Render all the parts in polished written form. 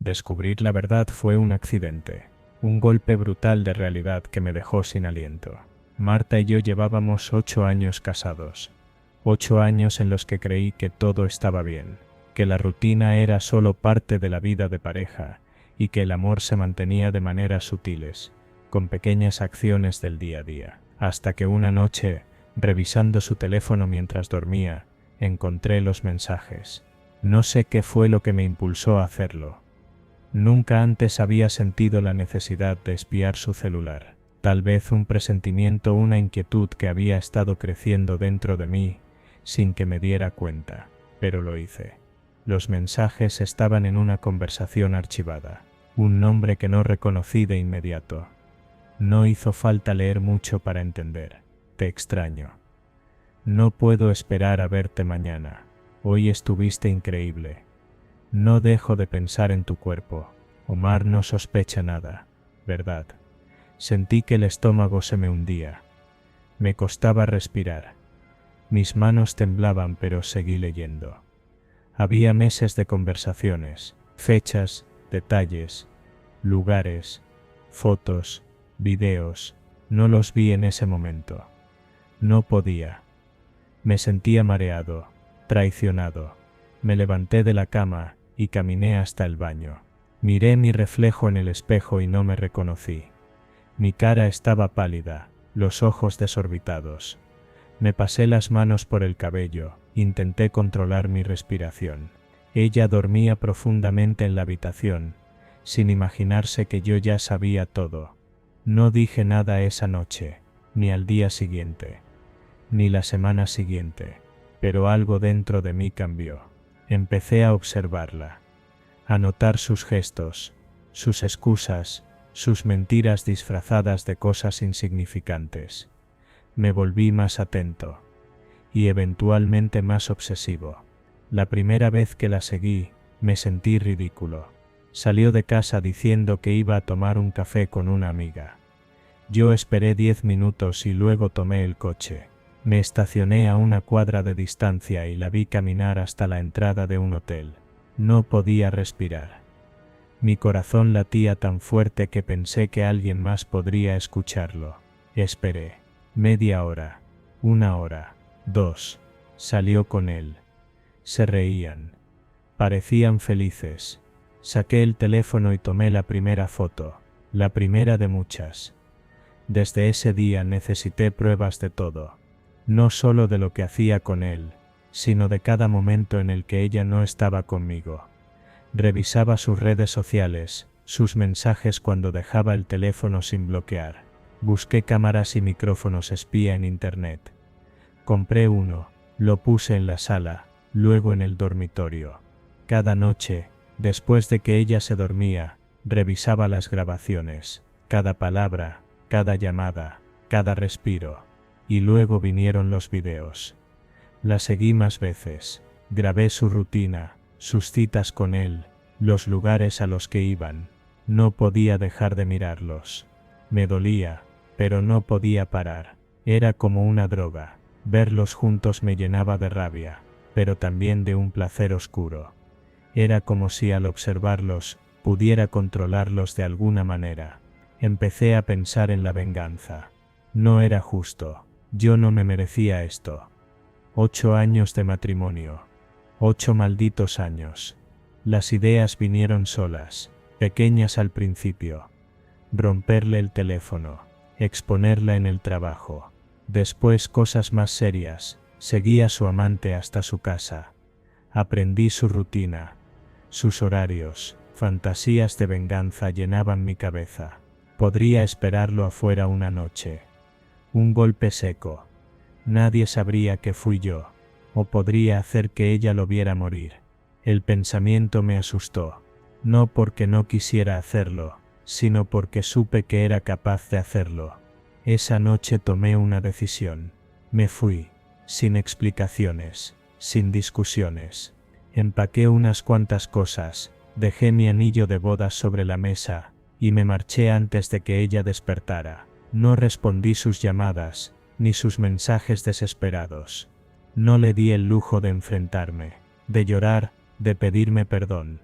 Descubrir la verdad fue un accidente, un golpe brutal de realidad que me dejó sin aliento. Marta y yo llevábamos 8 años casados. 8 años en los que creí que todo estaba bien, que la rutina era solo parte de la vida de pareja y que el amor se mantenía de maneras sutiles, con pequeñas acciones del día a día. Hasta que una noche, revisando su teléfono mientras dormía, encontré los mensajes. No sé qué fue lo que me impulsó a hacerlo. Nunca antes había sentido la necesidad de espiar su celular. Tal vez un presentimiento, una inquietud que había estado creciendo dentro de mí, sin que me diera cuenta. Pero lo hice. Los mensajes estaban en una conversación archivada. Un nombre que no reconocí de inmediato. No hizo falta leer mucho para entender. Te extraño. No puedo esperar a verte mañana. Hoy estuviste increíble. No dejo de pensar en tu cuerpo. Omar no sospecha nada, ¿verdad? Sentí que el estómago se me hundía. Me costaba respirar. Mis manos temblaban, pero seguí leyendo. Había meses de conversaciones, fechas, detalles, lugares, fotos, videos. No los vi en ese momento. No podía. Me sentía mareado, traicionado. Me levanté de la cama y caminé hasta el baño. Miré mi reflejo en el espejo y no me reconocí. Mi cara estaba pálida, los ojos desorbitados. Me pasé las manos por el cabello, intenté controlar mi respiración. Ella dormía profundamente en la habitación, sin imaginarse que yo ya sabía todo. No dije nada esa noche, ni al día siguiente, ni la semana siguiente, pero algo dentro de mí cambió. Empecé a observarla, a notar sus gestos, sus excusas, sus mentiras disfrazadas de cosas insignificantes. Me volví más atento, y eventualmente más obsesivo. La primera vez que la seguí, me sentí ridículo. Salió de casa diciendo que iba a tomar un café con una amiga. Yo esperé 10 minutos y luego tomé el coche. Me estacioné a una cuadra de distancia y la vi caminar hasta la entrada de un hotel. No podía respirar. Mi corazón latía tan fuerte que pensé que alguien más podría escucharlo. Esperé. Media hora. 1 hora. 2. Salió con él. Se reían. Parecían felices. Saqué el teléfono y tomé la primera foto. La primera de muchas. Desde ese día necesité pruebas de todo. No solo de lo que hacía con él, sino de cada momento en el que ella no estaba conmigo. Revisaba sus redes sociales, sus mensajes cuando dejaba el teléfono sin bloquear. Busqué cámaras y micrófonos espía en internet. Compré uno, lo puse en la sala, luego en el dormitorio. Cada noche, después de que ella se dormía, revisaba las grabaciones, cada palabra, cada llamada, cada respiro. Y luego vinieron los videos. La seguí más veces. Grabé su rutina, sus citas con él, los lugares a los que iban. No podía dejar de mirarlos. Me dolía, pero no podía parar. Era como una droga. Verlos juntos me llenaba de rabia, pero también de un placer oscuro. Era como si al observarlos, pudiera controlarlos de alguna manera. Empecé a pensar en la venganza. No era justo. Yo no me merecía esto. 8 años de matrimonio. 8 malditos años. Las ideas vinieron solas, pequeñas al principio. Romperle el teléfono, exponerla en el trabajo. Después cosas más serias. Seguí a su amante hasta su casa. Aprendí su rutina, sus horarios. Fantasías de venganza llenaban mi cabeza. Podría esperarlo afuera una noche. Un golpe seco. Nadie sabría que fui yo. O podría hacer que ella lo viera morir. El pensamiento me asustó. No porque no quisiera hacerlo, sino porque supe que era capaz de hacerlo. Esa noche tomé una decisión. Me fui, sin explicaciones, sin discusiones. Empaqué unas cuantas cosas, dejé mi anillo de bodas sobre la mesa, y me marché antes de que ella despertara. No respondí sus llamadas, ni sus mensajes desesperados. No le di el lujo de enfrentarme, de llorar, de pedirme perdón.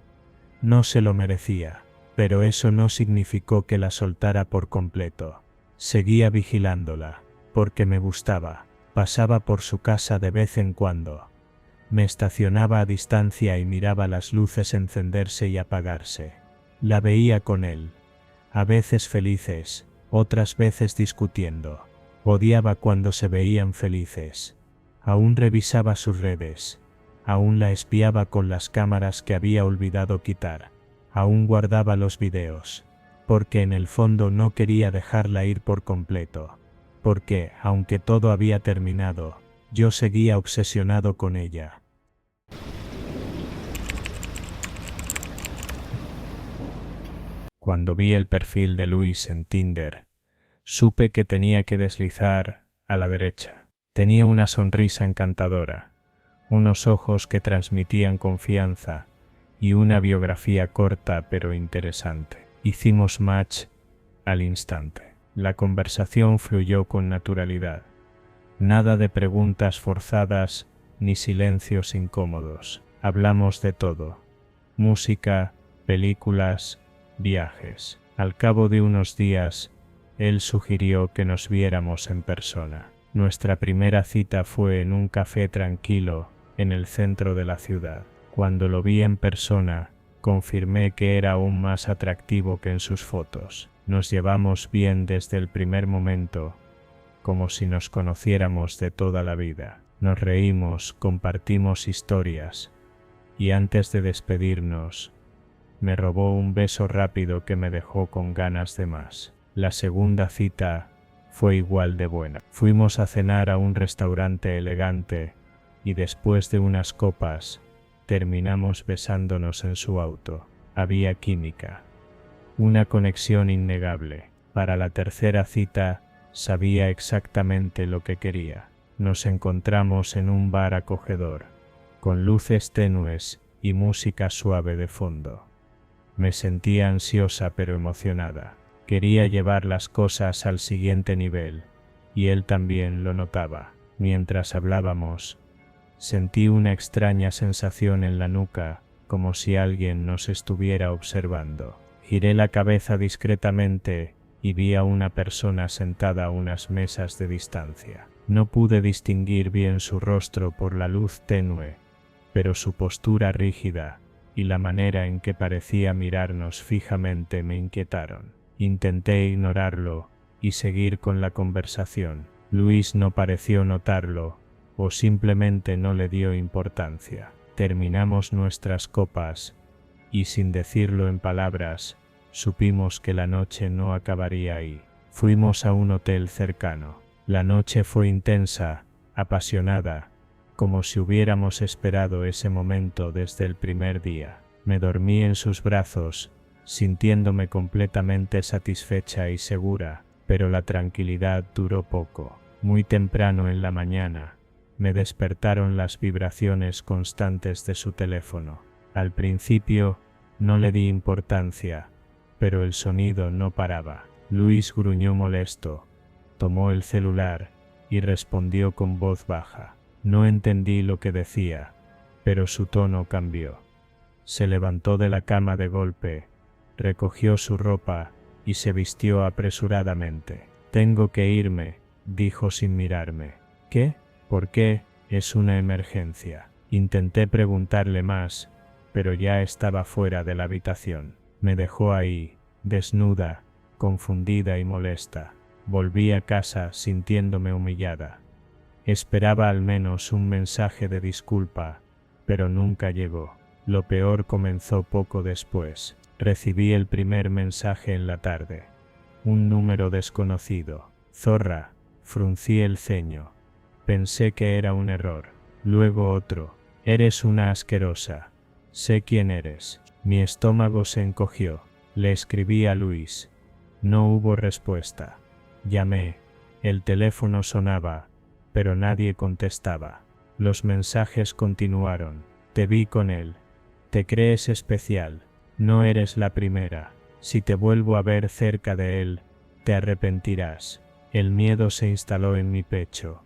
No se lo merecía, pero eso no significó que la soltara por completo. Seguía vigilándola, porque me gustaba. Pasaba por su casa de vez en cuando. Me estacionaba a distancia y miraba las luces encenderse y apagarse. La veía con él, a veces felices, otras veces discutiendo. Odiaba cuando se veían felices. Aún revisaba sus redes. Aún la espiaba con las cámaras que había olvidado quitar. Aún guardaba los videos. Porque en el fondo no quería dejarla ir por completo. Porque, aunque todo había terminado, yo seguía obsesionado con ella. Cuando vi el perfil de Luis en Tinder, supe que tenía que deslizar a la derecha. Tenía una sonrisa encantadora, unos ojos que transmitían confianza y una biografía corta pero interesante. Hicimos match al instante. La conversación fluyó con naturalidad. Nada de preguntas forzadas ni silencios incómodos. Hablamos de todo: música, películas, viajes. Al cabo de unos días, él sugirió que nos viéramos en persona. Nuestra primera cita fue en un café tranquilo en el centro de la ciudad. Cuando lo vi en persona, confirmé que era aún más atractivo que en sus fotos. Nos llevamos bien desde el primer momento, como si nos conociéramos de toda la vida. Nos reímos, compartimos historias, y antes de despedirnos, me robó un beso rápido que me dejó con ganas de más. La segunda cita fue igual de buena. Fuimos a cenar a un restaurante elegante y después de unas copas terminamos besándonos en su auto. Había química, una conexión innegable. Para la tercera cita sabía exactamente lo que quería. Nos encontramos en un bar acogedor, con luces tenues y música suave de fondo. Me sentía ansiosa pero emocionada. Quería llevar las cosas al siguiente nivel, y él también lo notaba. Mientras hablábamos, sentí una extraña sensación en la nuca, como si alguien nos estuviera observando. Giré la cabeza discretamente y vi a una persona sentada a unas mesas de distancia. No pude distinguir bien su rostro por la luz tenue, pero su postura rígida y la manera en que parecía mirarnos fijamente me inquietaron. Intenté ignorarlo y seguir con la conversación. Luis no pareció notarlo, o simplemente no le dio importancia. Terminamos nuestras copas, y sin decirlo en palabras, supimos que la noche no acabaría ahí. Fuimos a un hotel cercano. La noche fue intensa, apasionada, como si hubiéramos esperado ese momento desde el primer día. Me dormí en sus brazos, sintiéndome completamente satisfecha y segura, pero la tranquilidad duró poco. Muy temprano en la mañana, me despertaron las vibraciones constantes de su teléfono. Al principio, no le di importancia, pero el sonido no paraba. Luis gruñó molesto, tomó el celular y respondió con voz baja. No entendí lo que decía, pero su tono cambió. Se levantó de la cama de golpe, recogió su ropa y se vistió apresuradamente. «Tengo que irme», dijo sin mirarme. «¿Qué? ¿Por qué? Es una emergencia». Intenté preguntarle más, pero ya estaba fuera de la habitación. Me dejó ahí, desnuda, confundida y molesta. Volví a casa sintiéndome humillada. Esperaba al menos un mensaje de disculpa, pero nunca llegó. Lo peor comenzó poco después. Recibí el primer mensaje en la tarde. Un número desconocido. «Zorra», fruncí el ceño. Pensé que era un error. Luego otro. «Eres una asquerosa. Sé quién eres». Mi estómago se encogió. Le escribí a Luis. No hubo respuesta. Llamé. El teléfono sonaba, pero nadie contestaba. Los mensajes continuaron. «Te vi con él. Te crees especial. No eres la primera. Si te vuelvo a ver cerca de él, te arrepentirás». El miedo se instaló en mi pecho.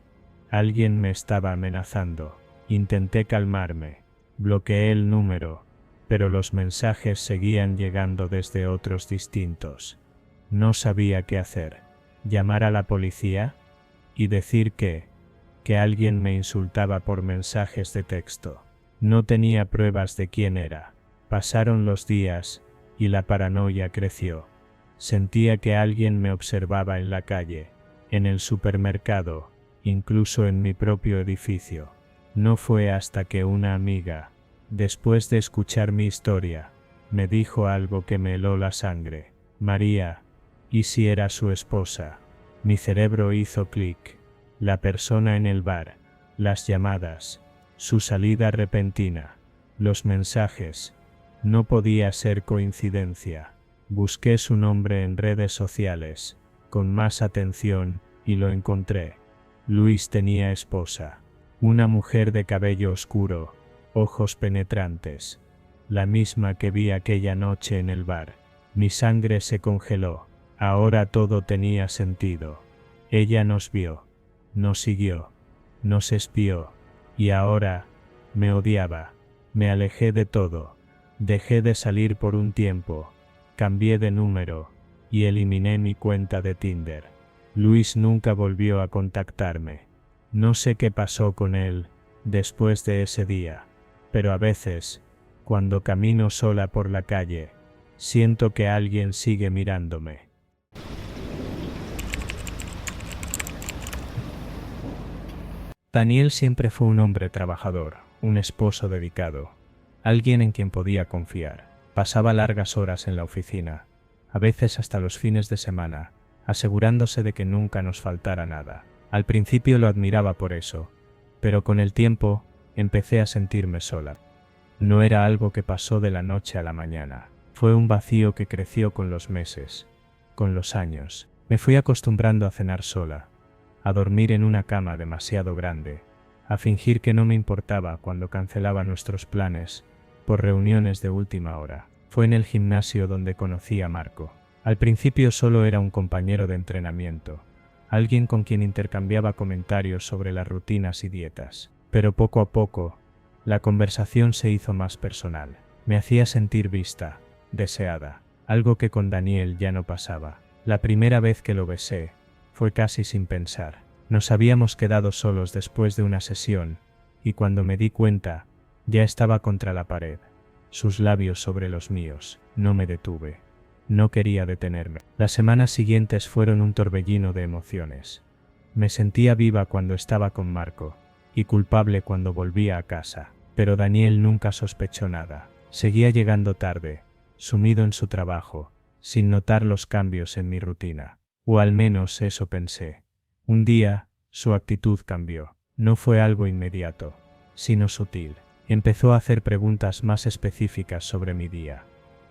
Alguien me estaba amenazando. Intenté calmarme. Bloqueé el número, pero los mensajes seguían llegando desde otros distintos. No sabía qué hacer. ¿Llamar a la policía? ¿Y decir que alguien me insultaba por mensajes de texto? No tenía pruebas de quién era. Pasaron los días, y la paranoia creció. Sentía que alguien me observaba en la calle, en el supermercado, incluso en mi propio edificio. No fue hasta que una amiga, después de escuchar mi historia, me dijo algo que me heló la sangre. María, ¿y si era su esposa? Mi cerebro hizo clic. La persona en el bar, las llamadas, su salida repentina, los mensajes. No podía ser coincidencia. Busqué su nombre en redes sociales, con más atención, y lo encontré. Luis tenía esposa. Una mujer de cabello oscuro, ojos penetrantes. La misma que vi aquella noche en el bar. Mi sangre se congeló. Ahora todo tenía sentido. Ella nos vio, nos siguió, nos espió, y ahora me odiaba. Me alejé de todo. Dejé de salir por un tiempo. Cambié de número, y eliminé mi cuenta de Tinder. Luis nunca volvió a contactarme. No sé qué pasó con él después de ese día, pero a veces, cuando camino sola por la calle, siento que alguien sigue mirándome. Daniel siempre fue un hombre trabajador, un esposo dedicado, alguien en quien podía confiar. Pasaba largas horas en la oficina, a veces hasta los fines de semana, asegurándose de que nunca nos faltara nada. Al principio lo admiraba por eso, pero con el tiempo empecé a sentirme sola. No era algo que pasó de la noche a la mañana, fue un vacío que creció con los meses, con los años. Me fui acostumbrando a cenar sola, a dormir en una cama demasiado grande, a fingir que no me importaba cuando cancelaba nuestros planes por reuniones de última hora. Fue en el gimnasio donde conocí a Marco. Al principio solo era un compañero de entrenamiento, alguien con quien intercambiaba comentarios sobre las rutinas y dietas. Pero poco a poco, la conversación se hizo más personal. Me hacía sentir vista, deseada, algo que con Daniel ya no pasaba. La primera vez que lo besé, fue casi sin pensar. Nos habíamos quedado solos después de una sesión, y cuando me di cuenta, ya estaba contra la pared, sus labios sobre los míos. No me detuve. No quería detenerme. Las semanas siguientes fueron un torbellino de emociones. Me sentía viva cuando estaba con Marco, y culpable cuando volvía a casa. Pero Daniel nunca sospechó nada. Seguía llegando tarde, sumido en su trabajo, sin notar los cambios en mi rutina. O al menos eso pensé. Un día, su actitud cambió. No fue algo inmediato, sino sutil. Empezó a hacer preguntas más específicas sobre mi día.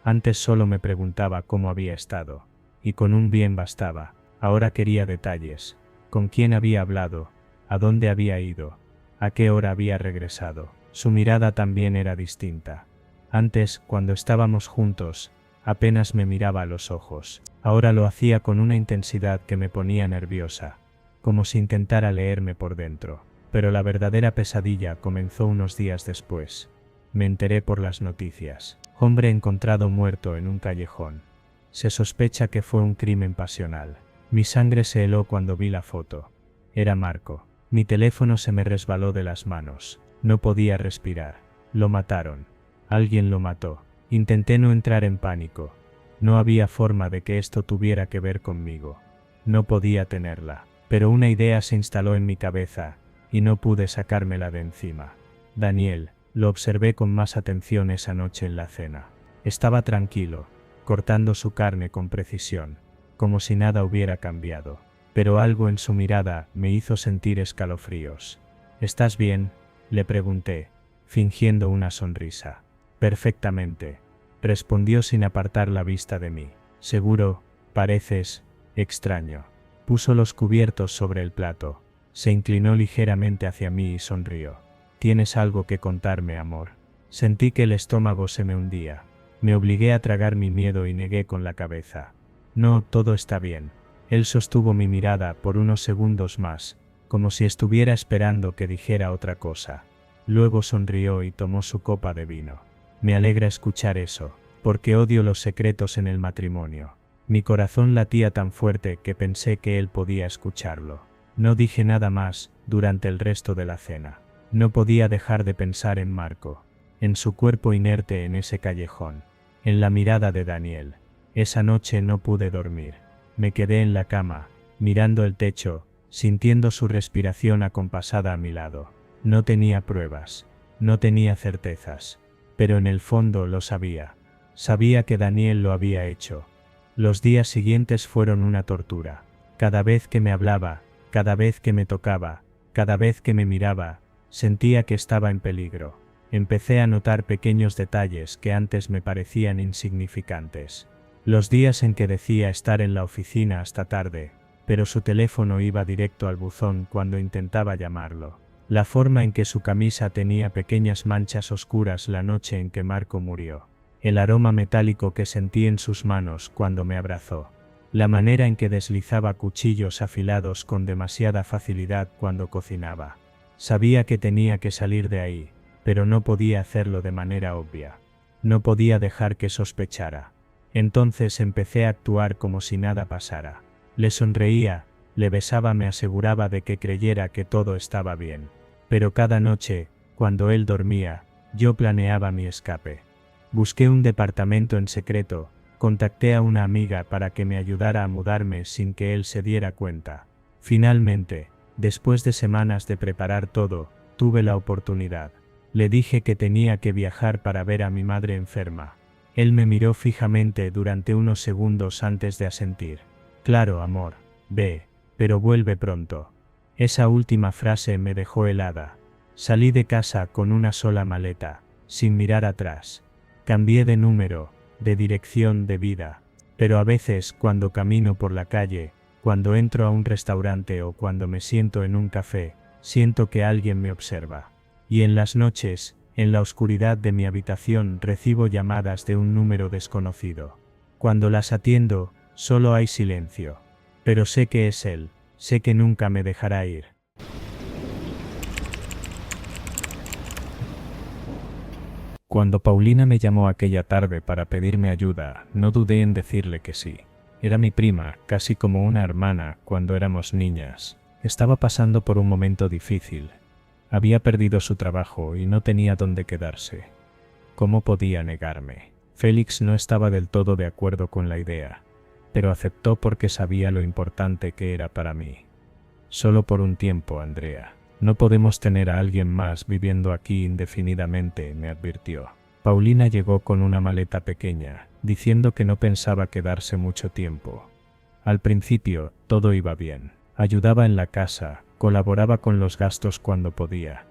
Antes solo me preguntaba cómo había estado, y con un bien bastaba. Ahora quería detalles. Con quién había hablado, a dónde había ido, a qué hora había regresado. Su mirada también era distinta. Antes, cuando estábamos juntos, apenas me miraba a los ojos. Ahora lo hacía con una intensidad que me ponía nerviosa, como si intentara leerme por dentro. Pero la verdadera pesadilla comenzó unos días después. Me enteré por las noticias. Hombre encontrado muerto en un callejón. Se sospecha que fue un crimen pasional. Mi sangre se heló cuando vi la foto. Era Marco. Mi teléfono se me resbaló de las manos. No podía respirar. Lo mataron. Alguien lo mató. Intenté no entrar en pánico. No había forma de que esto tuviera que ver conmigo. No podía tenerla. Pero una idea se instaló en mi cabeza, y no pude sacármela de encima. Daniel, lo observé con más atención esa noche en la cena. Estaba tranquilo, cortando su carne con precisión, como si nada hubiera cambiado. Pero algo en su mirada me hizo sentir escalofríos. ¿Estás bien?, le pregunté, fingiendo una sonrisa. Perfectamente, respondió sin apartar la vista de mí. Seguro, pareces extraño. Puso los cubiertos sobre el plato, se inclinó ligeramente hacia mí y sonrió. ¿Tienes algo que contarme, amor? Sentí que el estómago se me hundía. Me obligué a tragar mi miedo y negué con la cabeza. No, todo está bien. Él sostuvo mi mirada por unos segundos más, como si estuviera esperando que dijera otra cosa. Luego sonrió y tomó su copa de vino. Me alegra escuchar eso, porque odio los secretos en el matrimonio. Mi corazón latía tan fuerte que pensé que él podía escucharlo. No dije nada más durante el resto de la cena. No podía dejar de pensar en Marco, en su cuerpo inerte en ese callejón, en la mirada de Daniel. Esa noche no pude dormir. Me quedé en la cama, mirando el techo, sintiendo su respiración acompasada a mi lado. No tenía pruebas, no tenía certezas, pero en el fondo lo sabía. Sabía que Daniel lo había hecho. Los días siguientes fueron una tortura. Cada vez que me hablaba, cada vez que me tocaba, cada vez que me miraba, sentía que estaba en peligro. Empecé a notar pequeños detalles que antes me parecían insignificantes. Los días en que decía estar en la oficina hasta tarde, pero su teléfono iba directo al buzón cuando intentaba llamarlo. La forma en que su camisa tenía pequeñas manchas oscuras la noche en que Marco murió. El aroma metálico que sentí en sus manos cuando me abrazó. La manera en que deslizaba cuchillos afilados con demasiada facilidad cuando cocinaba. Sabía que tenía que salir de ahí, pero no podía hacerlo de manera obvia. No podía dejar que sospechara. Entonces empecé a actuar como si nada pasara. Le sonreía, le besaba, me aseguraba de que creyera que todo estaba bien. Pero cada noche, cuando él dormía, yo planeaba mi escape. Busqué un departamento en secreto, contacté a una amiga para que me ayudara a mudarme sin que él se diera cuenta. Finalmente, después de semanas de preparar todo, tuve la oportunidad. Le dije que tenía que viajar para ver a mi madre enferma. Él me miró fijamente durante unos segundos antes de asentir. Claro, amor, ve, pero vuelve pronto. Esa última frase me dejó helada. Salí de casa con una sola maleta, sin mirar atrás. Cambié de número, de dirección, de vida. Pero a veces, cuando camino por la calle, cuando entro a un restaurante o cuando me siento en un café, siento que alguien me observa. Y en las noches, en la oscuridad de mi habitación, recibo llamadas de un número desconocido. Cuando las atiendo, solo hay silencio. Pero sé que es él, sé que nunca me dejará ir. Cuando Paulina me llamó aquella tarde para pedirme ayuda, no dudé en decirle que sí. Era mi prima, casi como una hermana, cuando éramos niñas. Estaba pasando por un momento difícil. Había perdido su trabajo y no tenía dónde quedarse. ¿Cómo podía negarme? Félix no estaba del todo de acuerdo con la idea, pero aceptó porque sabía lo importante que era para mí. Solo por un tiempo, Andrea. No podemos tener a alguien más viviendo aquí indefinidamente, me advirtió. Paulina llegó con una maleta pequeña, diciendo que no pensaba quedarse mucho tiempo. Al principio, todo iba bien. Ayudaba en la casa, colaboraba con los gastos cuando podía,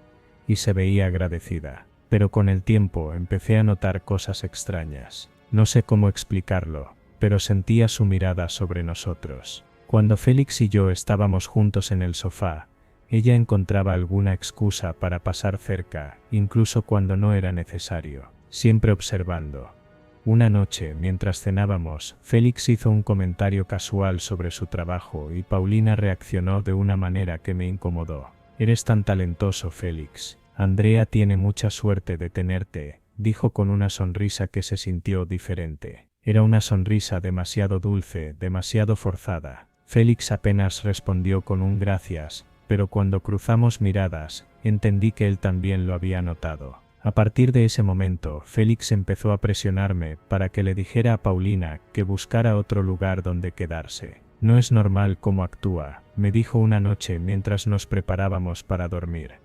y se veía agradecida. Pero con el tiempo empecé a notar cosas extrañas. No sé cómo explicarlo, pero sentía su mirada sobre nosotros. Cuando Félix y yo estábamos juntos en el sofá, ella encontraba alguna excusa para pasar cerca, incluso cuando no era necesario, siempre observando. Una noche, mientras cenábamos, Félix hizo un comentario casual sobre su trabajo y Paulina reaccionó de una manera que me incomodó. «Eres tan talentoso, Félix. Andrea tiene mucha suerte de tenerte», dijo con una sonrisa que se sintió diferente. Era una sonrisa demasiado dulce, demasiado forzada. Félix apenas respondió con un gracias, pero cuando cruzamos miradas, entendí que él también lo había notado. A partir de ese momento, Félix empezó a presionarme para que le dijera a Paulina que buscara otro lugar donde quedarse. «No es normal cómo actúa», me dijo una noche mientras nos preparábamos para dormir.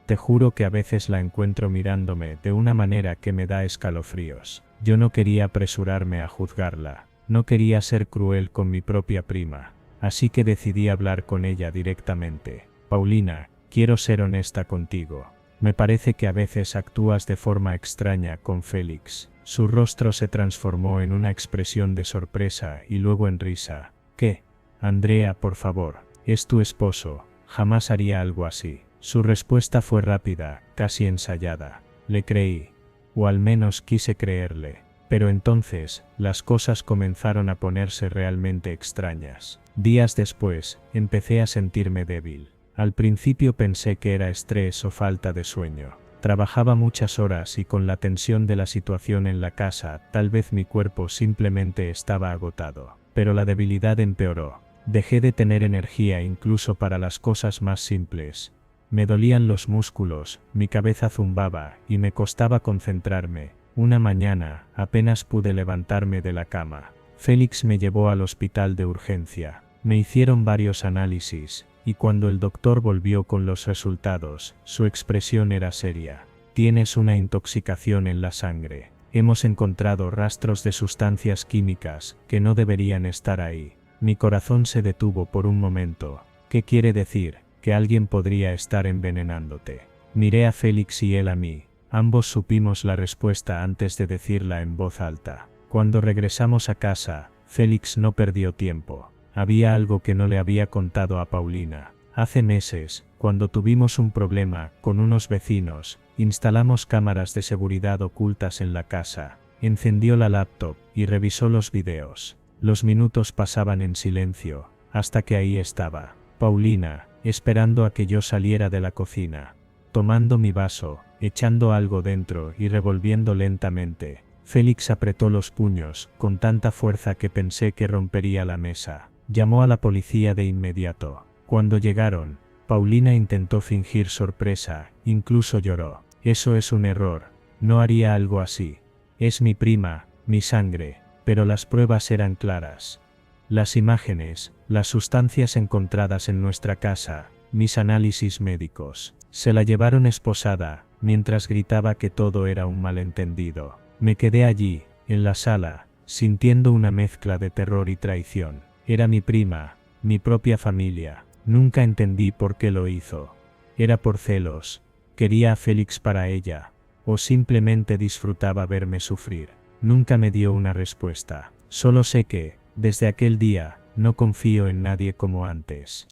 «Te juro que a veces la encuentro mirándome de una manera que me da escalofríos». Yo no quería apresurarme a juzgarla, no quería ser cruel con mi propia prima, así que decidí hablar con ella directamente. «Paulina, quiero ser honesta contigo. Me parece que a veces actúas de forma extraña con Félix». Su rostro se transformó en una expresión de sorpresa y luego en risa. «¿Qué? Andrea, por favor, es tu esposo, jamás haría algo así». Su respuesta fue rápida, casi ensayada. Le creí, o al menos quise creerle. Pero entonces, las cosas comenzaron a ponerse realmente extrañas. Días después, empecé a sentirme débil. Al principio pensé que era estrés o falta de sueño. Trabajaba muchas horas y con la tensión de la situación en la casa, tal vez mi cuerpo simplemente estaba agotado. Pero la debilidad empeoró. Dejé de tener energía incluso para las cosas más simples. Me dolían los músculos, mi cabeza zumbaba y me costaba concentrarme. Una mañana, apenas pude levantarme de la cama. Félix me llevó al hospital de urgencia. Me hicieron varios análisis, y cuando el doctor volvió con los resultados, su expresión era seria. Tienes una intoxicación en la sangre. Hemos encontrado rastros de sustancias químicas que no deberían estar ahí. Mi corazón se detuvo por un momento. ¿Qué quiere decir? Que alguien podría estar envenenándote. Miré a Félix y él a mí. Ambos supimos la respuesta antes de decirla en voz alta. Cuando regresamos a casa, Félix no perdió tiempo. Había algo que no le había contado a Paulina. Hace meses, cuando tuvimos un problema con unos vecinos, instalamos cámaras de seguridad ocultas en la casa. Encendió la laptop y revisó los videos. Los minutos pasaban en silencio, hasta que ahí estaba, Paulina, esperando a que yo saliera de la cocina, tomando mi vaso, echando algo dentro y revolviendo lentamente. Félix apretó los puños con tanta fuerza que pensé que rompería la mesa. Llamó a la policía de inmediato. Cuando llegaron, Paulina intentó fingir sorpresa, incluso lloró. Eso es un error. No haría algo así. Es mi prima, mi sangre. Pero las pruebas eran claras. Las imágenes, las sustancias encontradas en nuestra casa, mis análisis médicos. Se la llevaron esposada, mientras gritaba que todo era un malentendido. Me quedé allí, en la sala, sintiendo una mezcla de terror y traición. Era mi prima, mi propia familia. Nunca entendí por qué lo hizo. Era por celos, quería a Félix para ella, o simplemente disfrutaba verme sufrir. Nunca me dio una respuesta. Solo sé que, desde aquel día, no confío en nadie como antes.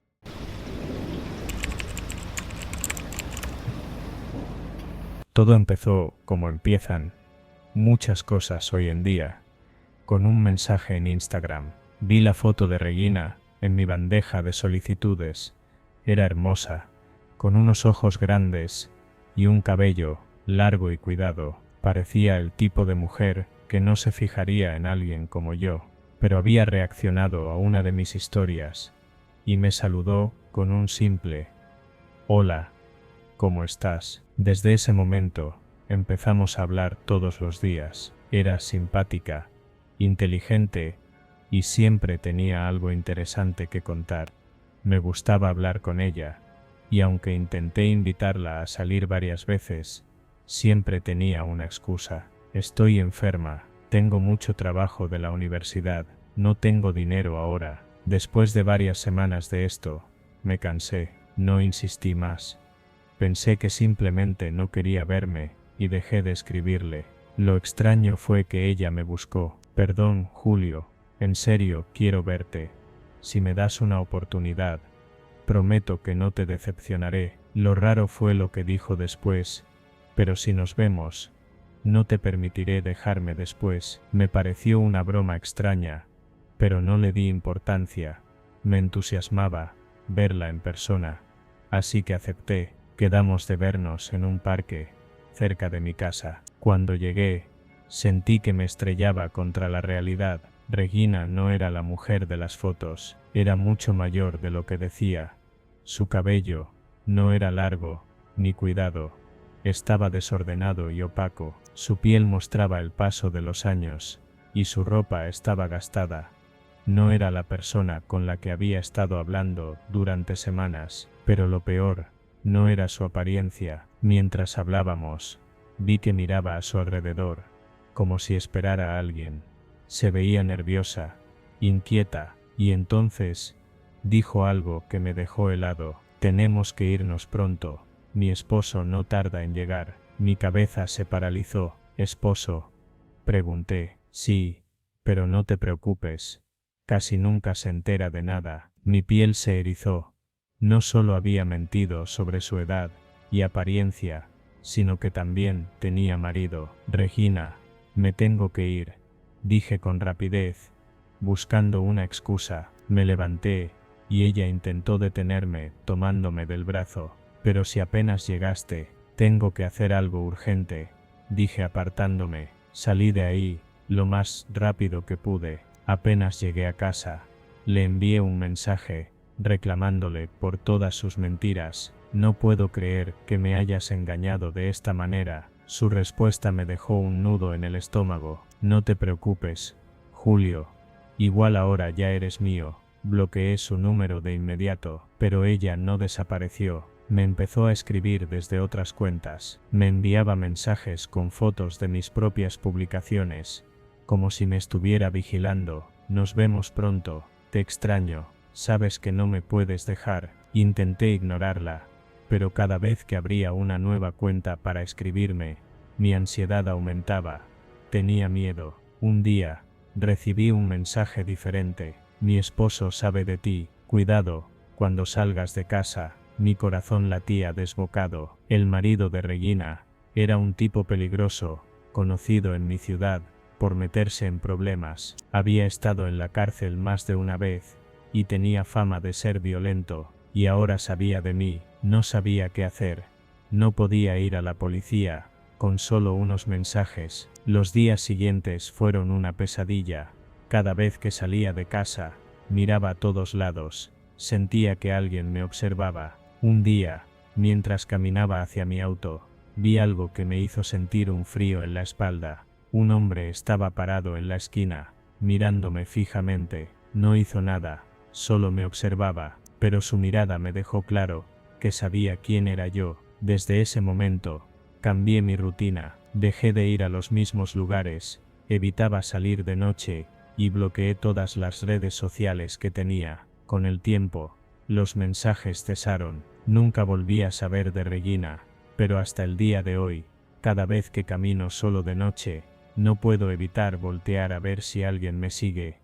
Todo empezó como empiezan muchas cosas hoy en día, con un mensaje en Instagram. Vi la foto de Regina en mi bandeja de solicitudes. Era hermosa, con unos ojos grandes y un cabello largo y cuidado. Parecía el tipo de mujer que no se fijaría en alguien como yo, pero había reaccionado a una de mis historias y me saludó con un simple «Hola, ¿cómo estás?». Desde ese momento empezamos a hablar todos los días. Era simpática, inteligente y siempre tenía algo interesante que contar. Me gustaba hablar con ella, y aunque intenté invitarla a salir varias veces, siempre tenía una excusa. Estoy enferma, tengo mucho trabajo de la universidad, no tengo dinero ahora. Después de varias semanas de esto, me cansé, no insistí más. Pensé que simplemente no quería verme, y dejé de escribirle. Lo extraño fue que ella me buscó. Perdón, Julio, en serio, quiero verte. Si me das una oportunidad, prometo que no te decepcionaré. Lo raro fue lo que dijo después. Pero si nos vemos, no te permitiré dejarme después. Me pareció una broma extraña, pero no le di importancia. Me entusiasmaba verla en persona, así que acepté. Quedamos de vernos en un parque, cerca de mi casa. Cuando llegué, sentí que me estrellaba contra la realidad. Regina no era la mujer de las fotos, era mucho mayor de lo que decía. Su cabello no era largo, ni cuidado. Estaba desordenado y opaco. Su piel mostraba el paso de los años, y su ropa estaba gastada. No era la persona con la que había estado hablando durante semanas, pero lo peor no era su apariencia. Mientras hablábamos, vi que miraba a su alrededor, como si esperara a alguien. Se veía nerviosa, inquieta, y entonces dijo algo que me dejó helado. Tenemos que irnos pronto. Mi esposo no tarda en llegar. Mi cabeza se paralizó. ¿Esposo?, pregunté. Sí, pero no te preocupes. Casi nunca se entera de nada. Mi piel se erizó. No solo había mentido sobre su edad y apariencia, sino que también tenía marido. Regina, me tengo que ir, dije con rapidez, buscando una excusa. Me levanté, y ella intentó detenerme, tomándome del brazo. Pero si apenas llegaste, Tengo que hacer algo urgente, dije apartándome. Salí de ahí, lo más rápido que pude. Apenas llegué a casa, le envié un mensaje, reclamándole por todas sus mentiras. No puedo creer que me hayas engañado de esta manera. Su respuesta me dejó un nudo en el estómago. No te preocupes, Julio. Igual ahora ya eres mío. Bloqueé su número de inmediato, pero ella no desapareció. Me empezó a escribir desde otras cuentas. Me enviaba mensajes con fotos de mis propias publicaciones, como si me estuviera vigilando. Nos vemos pronto, te extraño, sabes que no me puedes dejar. Intenté ignorarla, pero cada vez que abría una nueva cuenta para escribirme, mi ansiedad aumentaba. Tenía miedo. Un día, recibí un mensaje diferente. Mi esposo sabe de ti, cuidado, cuando salgas de casa. Mi corazón latía desbocado. El marido de Regina era un tipo peligroso, conocido en mi ciudad por meterse en problemas. Había estado en la cárcel más de una vez y tenía fama de ser violento, y ahora sabía de mí. No sabía qué hacer. No podía ir a la policía, con solo unos mensajes. Los días siguientes fueron una pesadilla. Cada vez que salía de casa, miraba a todos lados. Sentía que alguien me observaba. Un día, mientras caminaba hacia mi auto, vi algo que me hizo sentir un frío en la espalda. Un hombre estaba parado en la esquina, mirándome fijamente. No hizo nada, solo me observaba, pero su mirada me dejó claro que sabía quién era yo. Desde ese momento, cambié mi rutina, dejé de ir a los mismos lugares, evitaba salir de noche y bloqueé todas las redes sociales que tenía. Con el tiempo, los mensajes cesaron. Nunca volví a saber de Regina, pero hasta el día de hoy, cada vez que camino solo de noche, no puedo evitar voltear a ver si alguien me sigue.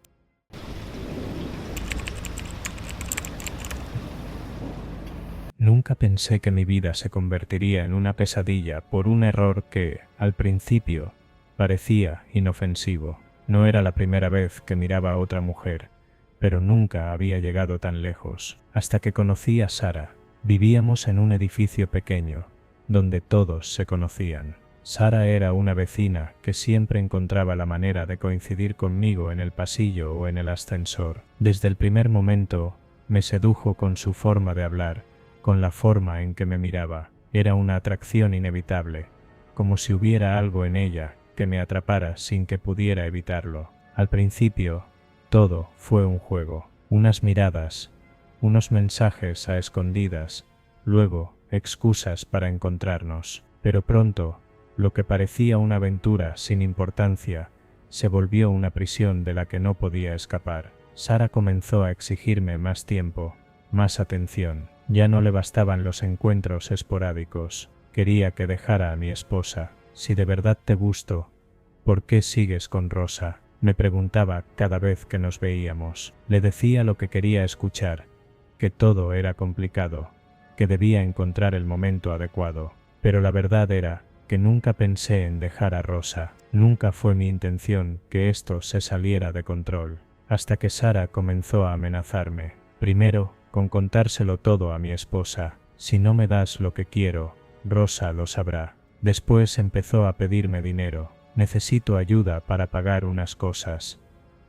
Nunca pensé que mi vida se convertiría en una pesadilla por un error que, al principio, parecía inofensivo. No era la primera vez que miraba a otra mujer, pero nunca había llegado tan lejos. Hasta que conocí a Sara. Vivíamos en un edificio pequeño, donde todos se conocían. Sara era una vecina que siempre encontraba la manera de coincidir conmigo en el pasillo o en el ascensor. Desde el primer momento, me sedujo con su forma de hablar, con la forma en que me miraba. Era una atracción inevitable, como si hubiera algo en ella que me atrapara sin que pudiera evitarlo. Al principio, todo fue un juego, unas miradas, unos mensajes a escondidas, luego excusas para encontrarnos. Pero pronto, lo que parecía una aventura sin importancia, se volvió una prisión de la que no podía escapar. Sara comenzó a exigirme más tiempo, más atención. Ya no le bastaban los encuentros esporádicos. Quería que dejara a mi esposa. Si de verdad te gusto, ¿por qué sigues con Rosa?, me preguntaba cada vez que nos veíamos. Le decía lo que quería escuchar, que todo era complicado, que debía encontrar el momento adecuado. Pero la verdad era que nunca pensé en dejar a Rosa. Nunca fue mi intención que esto se saliera de control, hasta que Sara comenzó a amenazarme. Primero, con contárselo todo a mi esposa. Si no me das lo que quiero, Rosa lo sabrá. Después empezó a pedirme dinero. Necesito ayuda para pagar unas cosas.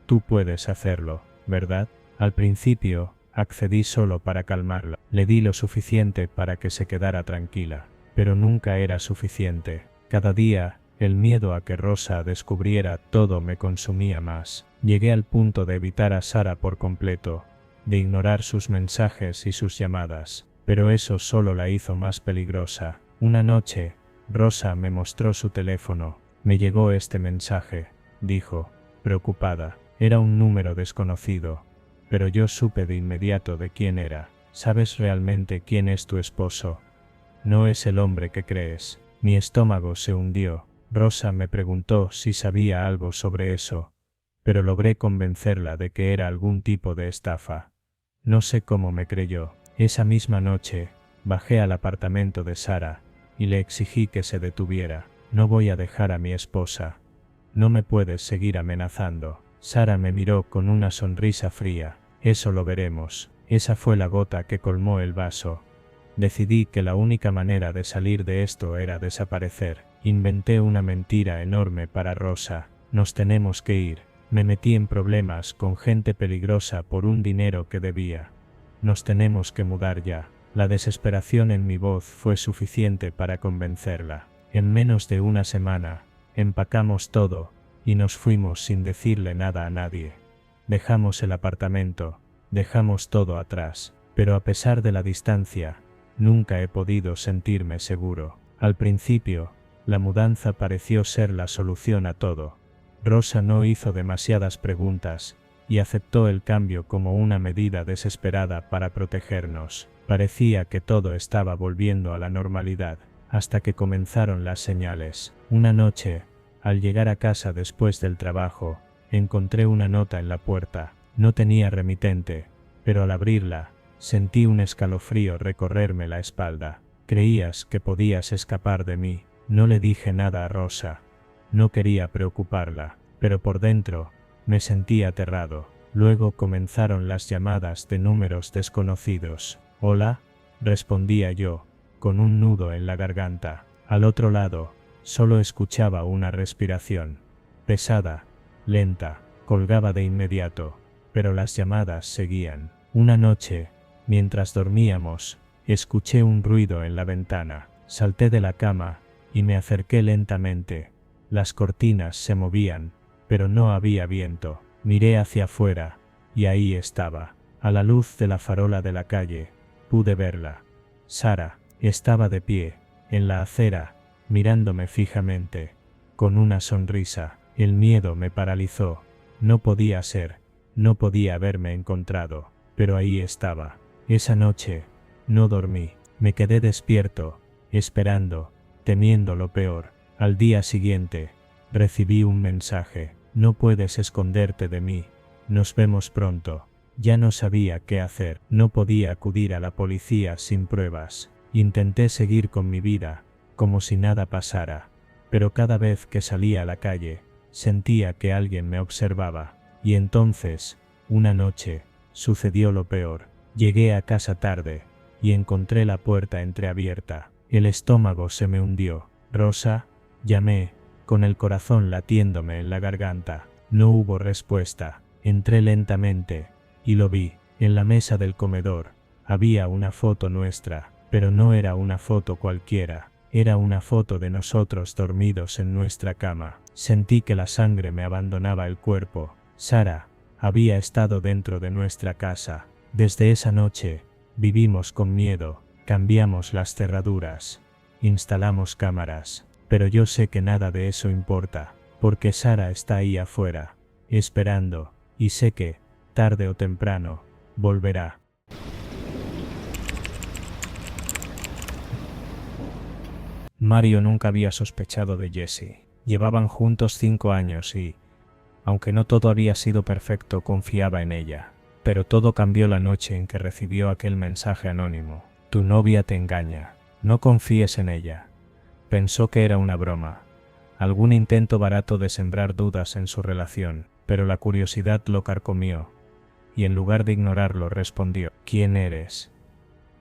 Tú puedes hacerlo, ¿verdad? Al principio, accedí solo para calmarla. Le di lo suficiente para que se quedara tranquila, pero nunca era suficiente. Cada día, el miedo a que Rosa descubriera todo me consumía más. Llegué al punto de evitar a Sara por completo, de ignorar sus mensajes y sus llamadas, pero eso solo la hizo más peligrosa. Una noche, Rosa me mostró su teléfono. Me llegó este mensaje, dijo, preocupada. Era un número desconocido, pero yo supe de inmediato de quién era. ¿Sabes realmente quién es tu esposo? No es el hombre que crees. Mi estómago se hundió. Rosa me preguntó si sabía algo sobre eso, pero logré convencerla de que era algún tipo de estafa. No sé cómo me creyó. Esa misma noche, bajé al apartamento de Sara y le exigí que se detuviera. No voy a dejar a mi esposa. No me puedes seguir amenazando. Sara me miró con una sonrisa fría. Eso lo veremos. Esa fue la gota que colmó el vaso. Decidí que la única manera de salir de esto era desaparecer. Inventé una mentira enorme para Rosa. Nos tenemos que ir. Me metí en problemas con gente peligrosa por un dinero que debía. Nos tenemos que mudar ya. La desesperación en mi voz fue suficiente para convencerla. En menos de una semana, empacamos todo, y nos fuimos sin decirle nada a nadie. Dejamos el apartamento, dejamos todo atrás, pero a pesar de la distancia, nunca he podido sentirme seguro. Al principio, la mudanza pareció ser la solución a todo. Rosa no hizo demasiadas preguntas, y aceptó el cambio como una medida desesperada para protegernos. Parecía que todo estaba volviendo a la normalidad, hasta que comenzaron las señales. Una noche, al llegar a casa después del trabajo, encontré una nota en la puerta. No tenía remitente, pero al abrirla, sentí un escalofrío recorrerme la espalda. Creías que podías escapar de mí. No le dije nada a Rosa. No quería preocuparla, pero por dentro, me sentí aterrado. Luego comenzaron las llamadas de números desconocidos. «Hola», respondía yo, con un nudo en la garganta. Al otro lado, solo escuchaba una respiración. Pesada, lenta, colgaba de inmediato, pero las llamadas seguían. Una noche, mientras dormíamos, escuché un ruido en la ventana. Salté de la cama y me acerqué lentamente. Las cortinas se movían, pero no había viento. Miré hacia afuera, y ahí estaba. A la luz de la farola de la calle, pude verla. Sara estaba de pie, en la acera, mirándome fijamente, con una sonrisa. El miedo me paralizó. No podía ser, no podía haberme encontrado, pero ahí estaba. Esa noche, no dormí. Me quedé despierto, esperando, temiendo lo peor. Al día siguiente, recibí un mensaje. «No puedes esconderte de mí. Nos vemos pronto». Ya no sabía qué hacer. No podía acudir a la policía sin pruebas. Intenté seguir con mi vida, como si nada pasara. Pero cada vez que salía a la calle, sentía que alguien me observaba. Y entonces, una noche, sucedió lo peor. Llegué a casa tarde, y encontré la puerta entreabierta. El estómago se me hundió. «Rosa», llamé, con el corazón latiéndome en la garganta. No hubo respuesta. Entré lentamente, y lo vi. En la mesa del comedor, había una foto nuestra, pero no era una foto cualquiera. Era una foto de nosotros dormidos en nuestra cama. Sentí que la sangre me abandonaba el cuerpo. Sara había estado dentro de nuestra casa. Desde esa noche, vivimos con miedo. Cambiamos las cerraduras. Instalamos cámaras. Pero yo sé que nada de eso importa, porque Sara está ahí afuera, esperando, y sé que, tarde o temprano, volverá. Mario nunca había sospechado de Jessie. Llevaban juntos 5 años y, aunque no todo había sido perfecto, confiaba en ella. Pero todo cambió la noche en que recibió aquel mensaje anónimo. «Tu novia te engaña. No confíes en ella». Pensó que era una broma, algún intento barato de sembrar dudas en su relación, pero la curiosidad lo carcomió, y en lugar de ignorarlo respondió: «¿Quién eres?».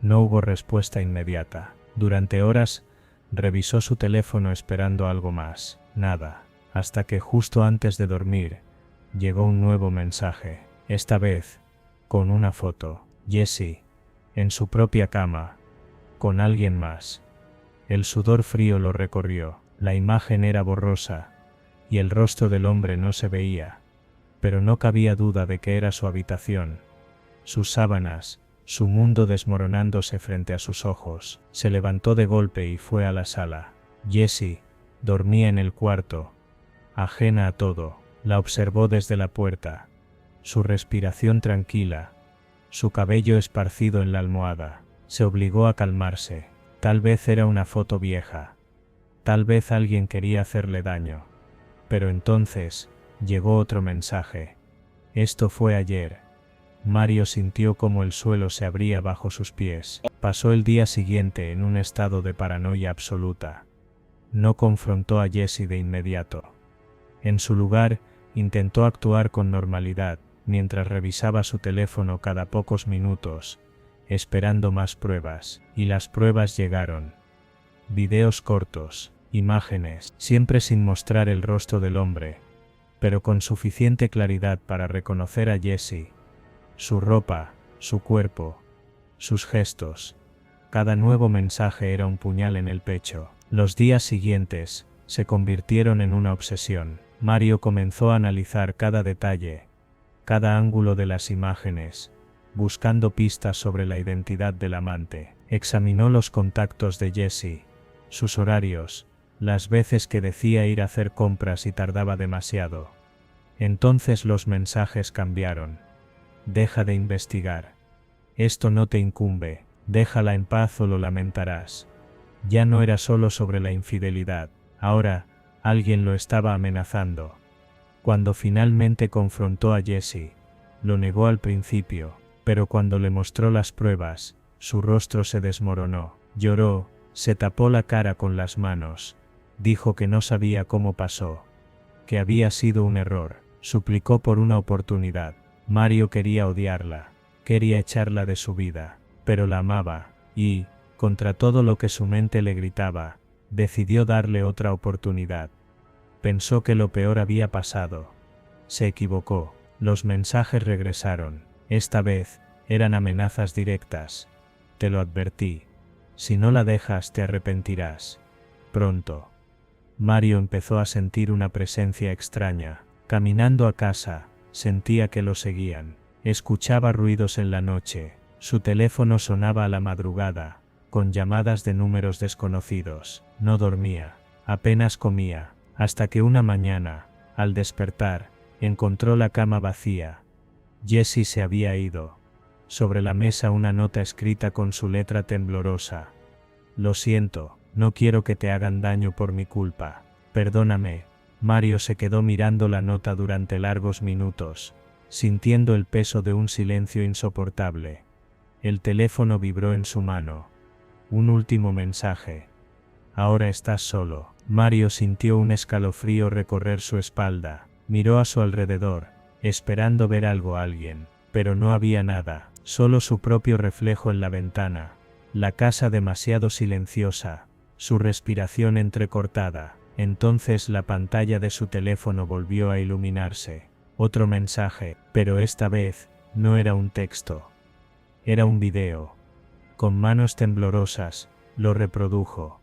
No hubo respuesta inmediata. Durante horas, revisó su teléfono esperando algo más. Nada, hasta que justo antes de dormir, llegó un nuevo mensaje, esta vez, con una foto. Jessie, en su propia cama, con alguien más. El sudor frío lo recorrió. La imagen era borrosa, y el rostro del hombre no se veía, pero no cabía duda de que era su habitación. Sus sábanas, su mundo desmoronándose frente a sus ojos. Se levantó de golpe y fue a la sala. Jessie dormía en el cuarto, ajena a todo. La observó desde la puerta, su respiración tranquila, su cabello esparcido en la almohada. Se obligó a calmarse. Tal vez era una foto vieja. Tal vez alguien quería hacerle daño. Pero entonces, llegó otro mensaje. Esto fue ayer. Mario sintió como el suelo se abría bajo sus pies. Pasó el día siguiente en un estado de paranoia absoluta. No confrontó a Jessie de inmediato. En su lugar, intentó actuar con normalidad, mientras revisaba su teléfono cada pocos minutos, esperando más pruebas, y las pruebas llegaron. Videos cortos, imágenes, siempre sin mostrar el rostro del hombre, pero con suficiente claridad para reconocer a Jesse. Su ropa, su cuerpo, sus gestos. Cada nuevo mensaje era un puñal en el pecho. Los días siguientes se convirtieron en una obsesión. Mario comenzó a analizar cada detalle, cada ángulo de las imágenes, buscando pistas sobre la identidad del amante. Examinó los contactos de Jesse, sus horarios, las veces que decía ir a hacer compras y tardaba demasiado. Entonces los mensajes cambiaron. Deja de investigar. Esto no te incumbe, déjala en paz o lo lamentarás. Ya no era solo sobre la infidelidad, ahora, alguien lo estaba amenazando. Cuando finalmente confrontó a Jesse, lo negó al principio, pero cuando le mostró las pruebas, su rostro se desmoronó, lloró, se tapó la cara con las manos, dijo que no sabía cómo pasó, que había sido un error, suplicó por una oportunidad. Mario quería odiarla, quería echarla de su vida, pero la amaba, y, contra todo lo que su mente le gritaba, decidió darle otra oportunidad. Pensó que lo peor había pasado. Se equivocó, los mensajes regresaron, esta vez, eran amenazas directas. Te lo advertí. Si no la dejas te arrepentirás. Pronto. Mario empezó a sentir una presencia extraña. Caminando a casa, sentía que lo seguían. Escuchaba ruidos en la noche. Su teléfono sonaba a la madrugada, con llamadas de números desconocidos. No dormía, apenas comía, hasta que una mañana, al despertar, encontró la cama vacía. Jesse se había ido. Sobre la mesa una nota escrita con su letra temblorosa. Lo siento, no quiero que te hagan daño por mi culpa. Perdóname. Mario se quedó mirando la nota durante largos minutos, sintiendo el peso de un silencio insoportable. El teléfono vibró en su mano. Un último mensaje. Ahora estás solo. Mario sintió un escalofrío recorrer su espalda. Miró a su alrededor, esperando ver algo o alguien, pero no había nada, solo su propio reflejo en la ventana. La casa demasiado silenciosa, su respiración entrecortada. Entonces la pantalla de su teléfono volvió a iluminarse. Otro mensaje, pero esta vez, no era un texto. Era un video. Con manos temblorosas, lo reprodujo.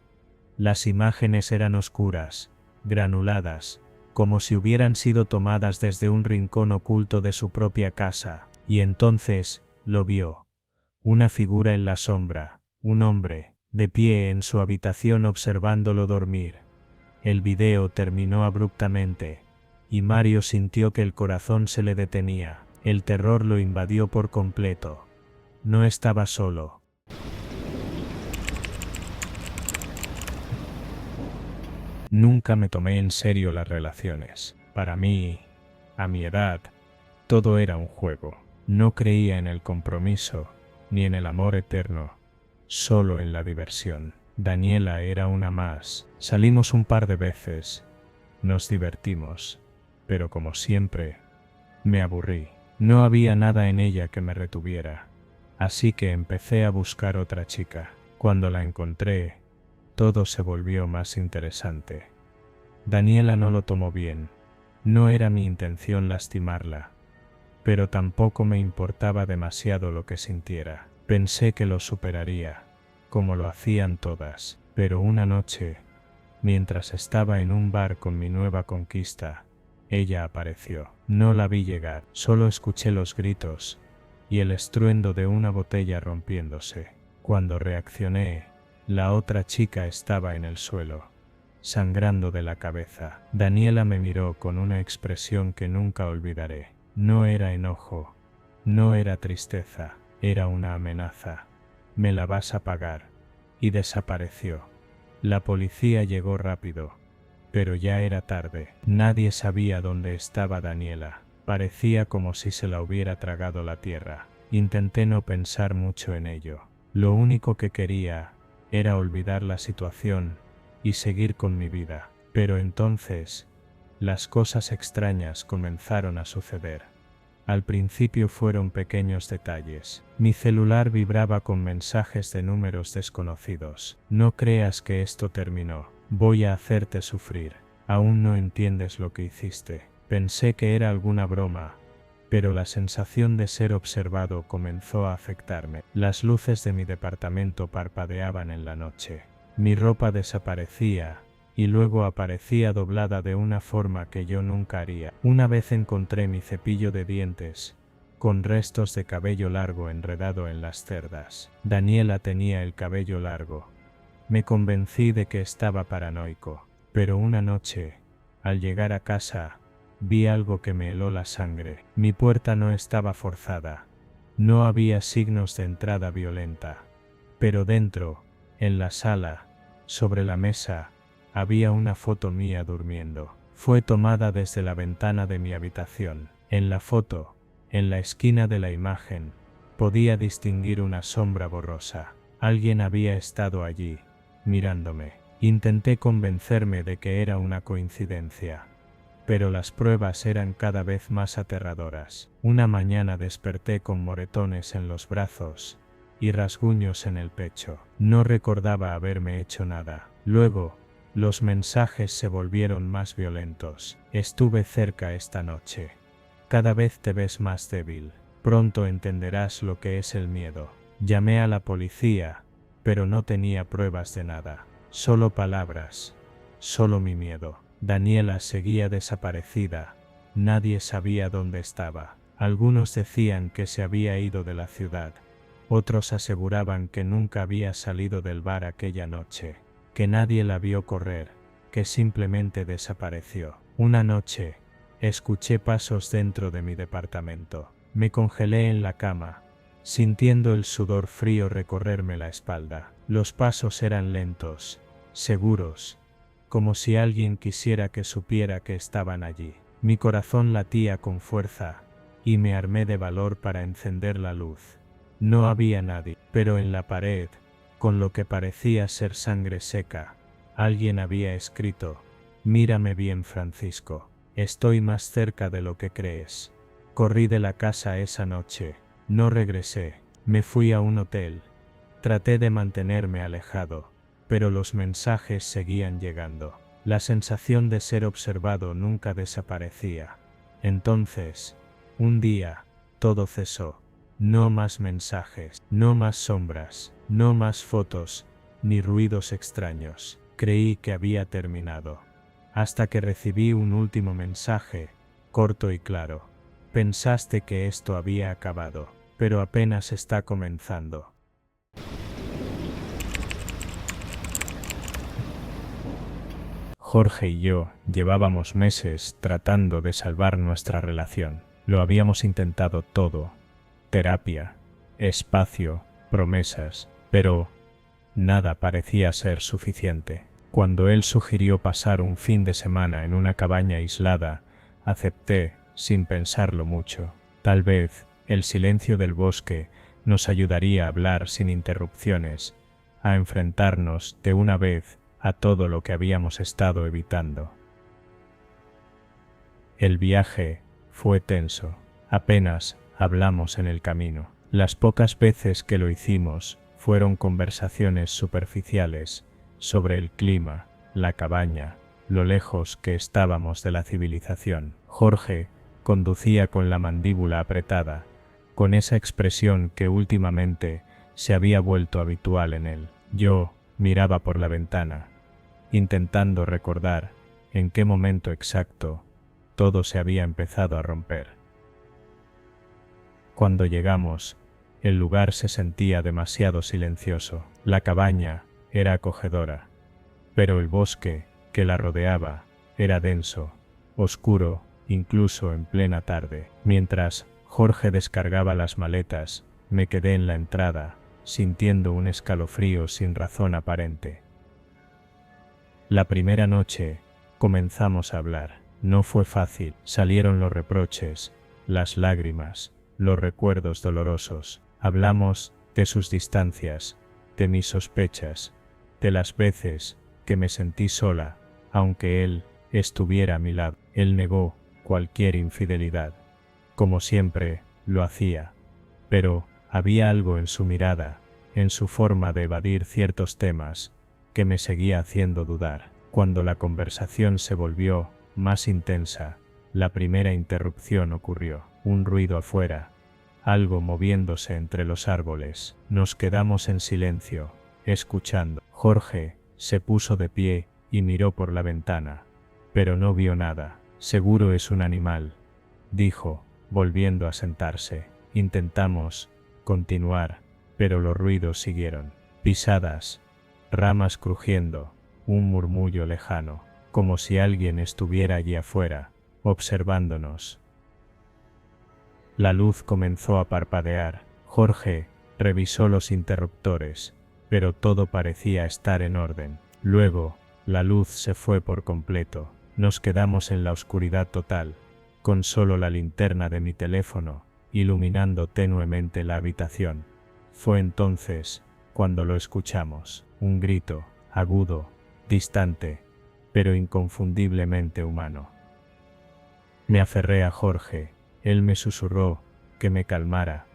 Las imágenes eran oscuras, granuladas, como si hubieran sido tomadas desde un rincón oculto de su propia casa, y entonces, lo vio. Una figura en la sombra, un hombre, de pie en su habitación observándolo dormir. El video terminó abruptamente, y Mario sintió que el corazón se le detenía. El terror lo invadió por completo. No estaba solo. Nunca me tomé en serio las relaciones. Para mí, a mi edad, todo era un juego. No creía en el compromiso, ni en el amor eterno, solo en la diversión. Daniela era una más. Salimos un par de veces. Nos divertimos. Pero como siempre, me aburrí. No había nada en ella que me retuviera. Así que empecé a buscar otra chica. Cuando la encontré, todo se volvió más interesante. Daniela no lo tomó bien. No era mi intención lastimarla. Pero tampoco me importaba demasiado lo que sintiera. Pensé que lo superaría, como lo hacían todas. Pero una noche, mientras estaba en un bar con mi nueva conquista, ella apareció. No la vi llegar, solo escuché los gritos y el estruendo de una botella rompiéndose. Cuando reaccioné, la otra chica estaba en el suelo, sangrando de la cabeza. Daniela me miró con una expresión que nunca olvidaré. No era enojo, no era tristeza, era una amenaza. Me la vas a pagar. Y desapareció. La policía llegó rápido, pero ya era tarde. Nadie sabía dónde estaba Daniela. Parecía como si se la hubiera tragado la tierra. Intenté no pensar mucho en ello. Lo único que quería era olvidar la situación y seguir con mi vida. Pero entonces, las cosas extrañas comenzaron a suceder. Al principio fueron pequeños detalles. Mi celular vibraba con mensajes de números desconocidos. No creas que esto terminó. Voy a hacerte sufrir. Aún no entiendes lo que hiciste. Pensé que era alguna broma, pero la sensación de ser observado comenzó a afectarme. Las luces de mi departamento parpadeaban en la noche. Mi ropa desaparecía y luego aparecía doblada de una forma que yo nunca haría. Una vez encontré mi cepillo de dientes, con restos de cabello largo enredado en las cerdas. Daniela tenía el cabello largo. Me convencí de que estaba paranoico, pero una noche, al llegar a casa, vi algo que me heló la sangre. Mi puerta no estaba forzada. No había signos de entrada violenta. Pero dentro, en la sala, sobre la mesa, había una foto mía durmiendo. Fue tomada desde la ventana de mi habitación. En la foto, en la esquina de la imagen, podía distinguir una sombra borrosa. Alguien había estado allí, mirándome. Intenté convencerme de que era una coincidencia, pero las pruebas eran cada vez más aterradoras. Una mañana desperté con moretones en los brazos y rasguños en el pecho. No recordaba haberme hecho nada. Luego, los mensajes se volvieron más violentos. Estuve cerca esta noche. Cada vez te ves más débil. Pronto entenderás lo que es el miedo. Llamé a la policía, pero no tenía pruebas de nada. Solo palabras. Solo mi miedo. Daniela seguía desaparecida. Nadie sabía dónde estaba. Algunos decían que se había ido de la ciudad. Otros aseguraban que nunca había salido del bar aquella noche, que nadie la vio correr, que simplemente desapareció. Una noche, escuché pasos dentro de mi departamento. Me congelé en la cama, sintiendo el sudor frío recorrerme la espalda. Los pasos eran lentos, seguros, como si alguien quisiera que supiera que estaban allí. Mi corazón latía con fuerza, y me armé de valor para encender la luz. No había nadie, pero en la pared, con lo que parecía ser sangre seca, alguien había escrito: «Mírame bien, Francisco, estoy más cerca de lo que crees». Corrí de la casa esa noche, no regresé, me fui a un hotel. Traté de mantenerme alejado, pero los mensajes seguían llegando. La sensación de ser observado nunca desaparecía. Entonces, un día, todo cesó. No más mensajes, no más sombras, no más fotos, ni ruidos extraños. Creí que había terminado, hasta que recibí un último mensaje, corto y claro. Pensaste que esto había acabado, pero apenas está comenzando. Jorge y yo llevábamos meses tratando de salvar nuestra relación. Lo habíamos intentado todo: terapia, espacio, promesas, pero nada parecía ser suficiente. Cuando él sugirió pasar un fin de semana en una cabaña aislada, acepté sin pensarlo mucho. Tal vez el silencio del bosque nos ayudaría a hablar sin interrupciones, a enfrentarnos de una vez a todo lo que habíamos estado evitando. El viaje fue tenso. Apenas hablamos en el camino. Las pocas veces que lo hicimos fueron conversaciones superficiales sobre el clima, la cabaña, lo lejos que estábamos de la civilización. Jorge conducía con la mandíbula apretada, con esa expresión que últimamente se había vuelto habitual en él. Yo miraba por la ventana, intentando recordar en qué momento exacto todo se había empezado a romper. Cuando llegamos, el lugar se sentía demasiado silencioso. La cabaña era acogedora, pero el bosque que la rodeaba era denso, oscuro, incluso en plena tarde. Mientras Jorge descargaba las maletas, me quedé en la entrada, sintiendo un escalofrío sin razón aparente. La primera noche comenzamos a hablar. No fue fácil. Salieron los reproches, las lágrimas, los recuerdos dolorosos. Hablamos de sus distancias, de mis sospechas, de las veces que me sentí sola, aunque él estuviera a mi lado. Él negó cualquier infidelidad, como siempre lo hacía. Pero había algo en su mirada, en su forma de evadir ciertos temas, que me seguía haciendo dudar. Cuando la conversación se volvió más intensa, la primera interrupción ocurrió. Un ruido afuera, algo moviéndose entre los árboles. Nos quedamos en silencio, escuchando. Jorge se puso de pie y miró por la ventana, pero no vio nada. Seguro es un animal, dijo, volviendo a sentarse. Intentamos continuar, pero los ruidos siguieron. Pisadas, ramas crujiendo, un murmullo lejano, como si alguien estuviera allí afuera, observándonos. La luz comenzó a parpadear. Jorge revisó los interruptores, pero todo parecía estar en orden. Luego, la luz se fue por completo. Nos quedamos en la oscuridad total, con solo la linterna de mi teléfono, iluminando tenuemente la habitación. Fue entonces cuando lo escuchamos, un grito, agudo, distante, pero inconfundiblemente humano. Me aferré a Jorge. Él me susurró que me calmara,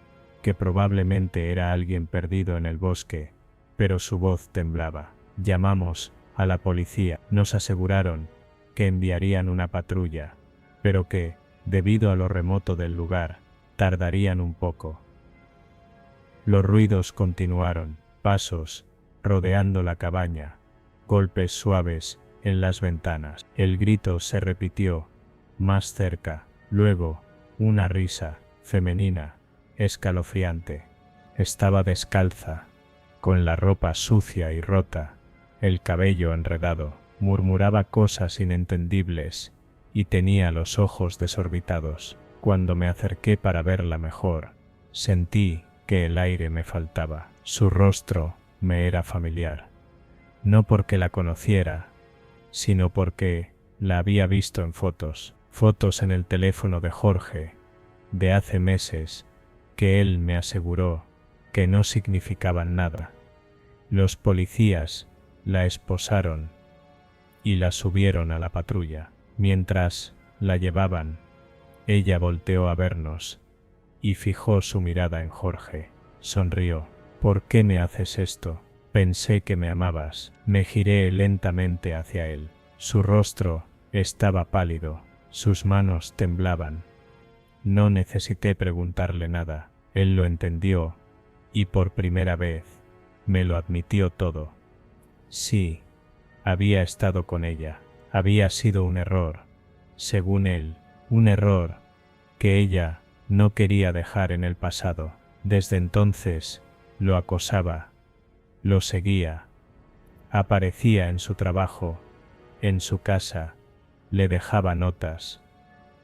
que probablemente era alguien perdido en el bosque, pero su voz temblaba. Llamamos a la policía. Nos aseguraron que enviarían una patrulla, pero que, debido a lo remoto del lugar, tardarían un poco. Los ruidos continuaron, pasos, rodeando la cabaña, golpes suaves en las ventanas. El grito se repitió, más cerca, luego, una risa, femenina, escalofriante. Estaba descalza, con la ropa sucia y rota, el cabello enredado, murmuraba cosas inentendibles, y tenía los ojos desorbitados. Cuando me acerqué para verla mejor, sentí que el aire me faltaba. Su rostro me era familiar. No porque la conociera, sino porque la había visto en fotos en el teléfono de Jorge, de hace meses, que él me aseguró que no significaban nada. Los policías la esposaron y la subieron a la patrulla. Mientras la llevaban, ella volteó a vernos y fijó su mirada en Jorge. Sonrió. ¿Por qué me haces esto? Pensé que me amabas. Me giré lentamente hacia él. Su rostro estaba pálido, sus manos temblaban. No necesité preguntarle nada. Él lo entendió y por primera vez me lo admitió todo. Sí, había estado con ella. Había sido un error, según él, un error que ella no quería dejar en el pasado. Desde entonces, lo acosaba, lo seguía, aparecía en su trabajo, en su casa, le dejaba notas,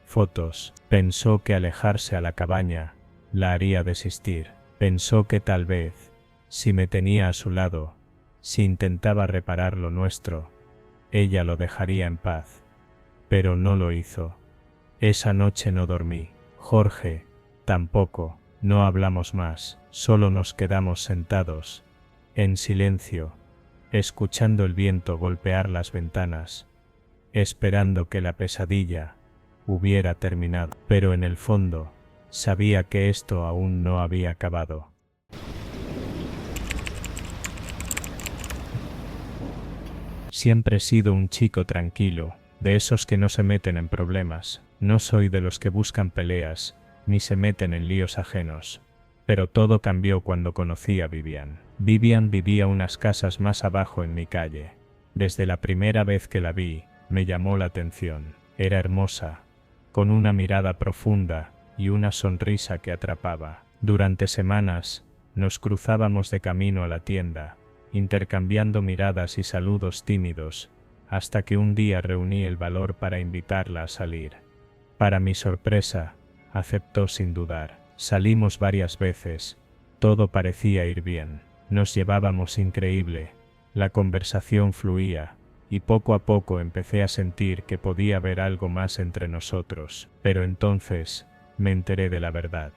fotos. Pensó que alejarse a la cabaña la haría desistir. Pensó que tal vez, si me tenía a su lado, si intentaba reparar lo nuestro, ella lo dejaría en paz. Pero no lo hizo. Esa noche no dormí. Jorge tampoco. No hablamos más. Solo nos quedamos sentados, en silencio, escuchando el viento golpear las ventanas, esperando que la pesadilla hubiera terminado. Pero en el fondo, sabía que esto aún no había acabado. Siempre he sido un chico tranquilo, de esos que no se meten en problemas. No soy de los que buscan peleas, ni se meten en líos ajenos. Pero todo cambió cuando conocí a Vivian. Vivian vivía unas casas más abajo en mi calle. Desde la primera vez que la vi, me llamó la atención. Era hermosa, con una mirada profunda y una sonrisa que atrapaba. Durante semanas, nos cruzábamos de camino a la tienda, intercambiando miradas y saludos tímidos, hasta que un día reuní el valor para invitarla a salir. Para mi sorpresa, aceptó sin dudar. Salimos varias veces, todo parecía ir bien, nos llevábamos increíble, la conversación fluía, y poco a poco empecé a sentir que podía haber algo más entre nosotros. Pero entonces, me enteré de la verdad.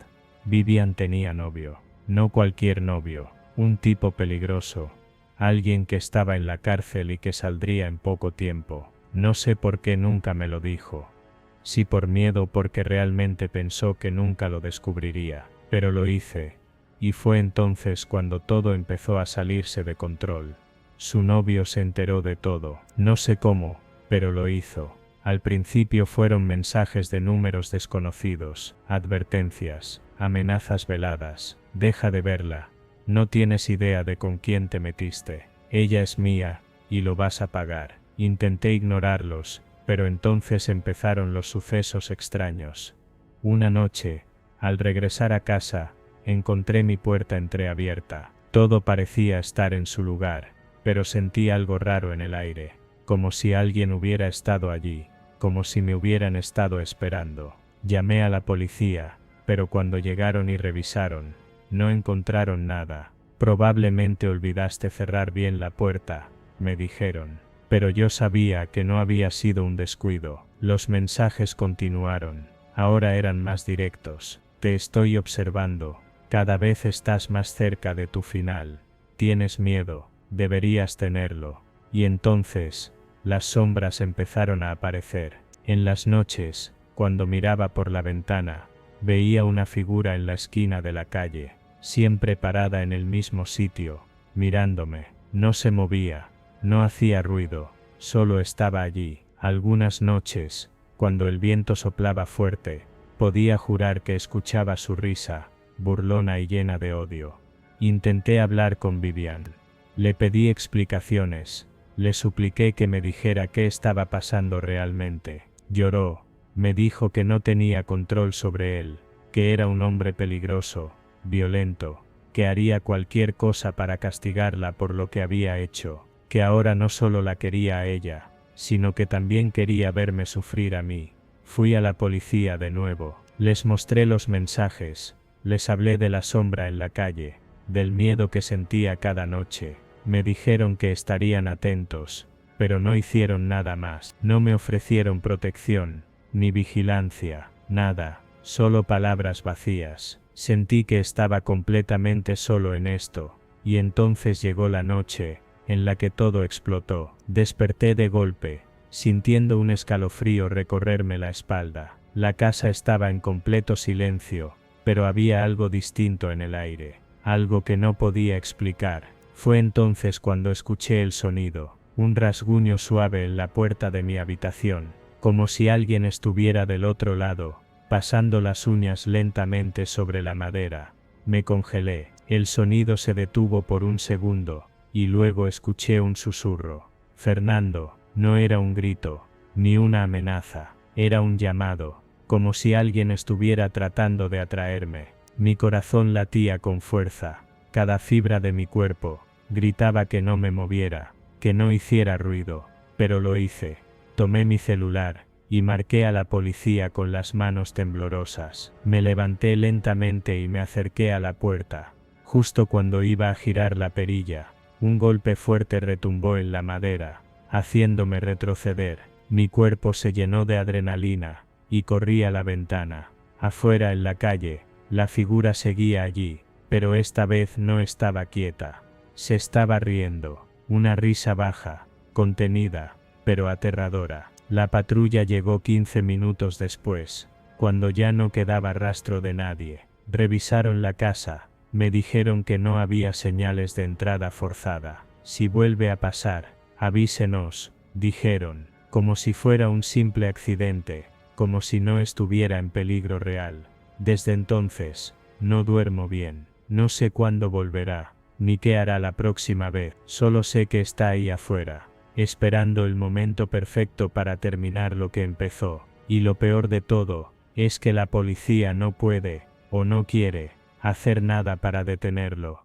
Vivian tenía novio, no cualquier novio, un tipo peligroso, alguien que estaba en la cárcel y que saldría en poco tiempo. No sé por qué nunca me lo dijo, si por miedo o porque realmente pensó que nunca lo descubriría, pero lo hice. Y fue entonces cuando todo empezó a salirse de control. Su novio se enteró de todo, no sé cómo, pero lo hizo. Al principio fueron mensajes de números desconocidos, advertencias, amenazas veladas, deja de verla, no tienes idea de con quién te metiste, ella es mía, y lo vas a pagar. Intenté ignorarlos, pero entonces empezaron los sucesos extraños. Una noche, al regresar a casa, encontré mi puerta entreabierta. Todo parecía estar en su lugar, pero sentí algo raro en el aire, como si alguien hubiera estado allí, como si me hubieran estado esperando. Llamé a la policía, pero cuando llegaron y revisaron, no encontraron nada. Probablemente olvidaste cerrar bien la puerta, me dijeron. Pero yo sabía que no había sido un descuido. Los mensajes continuaron. Ahora eran más directos. Te estoy observando. Cada vez estás más cerca de tu final. Tienes miedo. Deberías tenerlo. Y entonces, las sombras empezaron a aparecer. En las noches, cuando miraba por la ventana, veía una figura en la esquina de la calle, siempre parada en el mismo sitio, mirándome. No se movía, no hacía ruido, solo estaba allí. Algunas noches, cuando el viento soplaba fuerte, podía jurar que escuchaba su risa, burlona y llena de odio. Intenté hablar con Vivian. Le pedí explicaciones, le supliqué que me dijera qué estaba pasando realmente. Lloró, me dijo que no tenía control sobre él, que era un hombre peligroso, violento, que haría cualquier cosa para castigarla por lo que había hecho, que ahora no solo la quería a ella, sino que también quería verme sufrir a mí. Fui a la policía de nuevo, les mostré los mensajes, les hablé de la sombra en la calle, del miedo que sentía cada noche. Me dijeron que estarían atentos, pero no hicieron nada más. No me ofrecieron protección, ni vigilancia, nada, solo palabras vacías. Sentí que estaba completamente solo en esto, y entonces llegó la noche, en la que todo explotó. Desperté de golpe, sintiendo un escalofrío recorrerme la espalda. La casa estaba en completo silencio, pero había algo distinto en el aire, algo que no podía explicar. Fue entonces cuando escuché el sonido, un rasguño suave en la puerta de mi habitación, como si alguien estuviera del otro lado, pasando las uñas lentamente sobre la madera. Me congelé, el sonido se detuvo por un segundo, y luego escuché un susurro. Fernando, no era un grito, ni una amenaza, era un llamado, como si alguien estuviera tratando de atraerme. Mi corazón latía con fuerza, cada fibra de mi cuerpo gritaba que no me moviera, que no hiciera ruido, pero lo hice. Tomé mi celular y marqué a la policía con las manos temblorosas. Me levanté lentamente y me acerqué a la puerta. Justo cuando iba a girar la perilla, un golpe fuerte retumbó en la madera, haciéndome retroceder. Mi cuerpo se llenó de adrenalina, y corrí a la ventana. Afuera en la calle, la figura seguía allí, pero esta vez no estaba quieta. Se estaba riendo, una risa baja, contenida, pero aterradora. La patrulla llegó 15 minutos después, cuando ya no quedaba rastro de nadie. Revisaron la casa, me dijeron que no había señales de entrada forzada. Si vuelve a pasar, avísenos, dijeron, como si fuera un simple accidente, como si no estuviera en peligro real. Desde entonces, no duermo bien, no sé cuándo volverá, ni qué hará la próxima vez, solo sé que está ahí afuera, esperando el momento perfecto para terminar lo que empezó, y lo peor de todo, es que la policía no puede, o no quiere, hacer nada para detenerlo.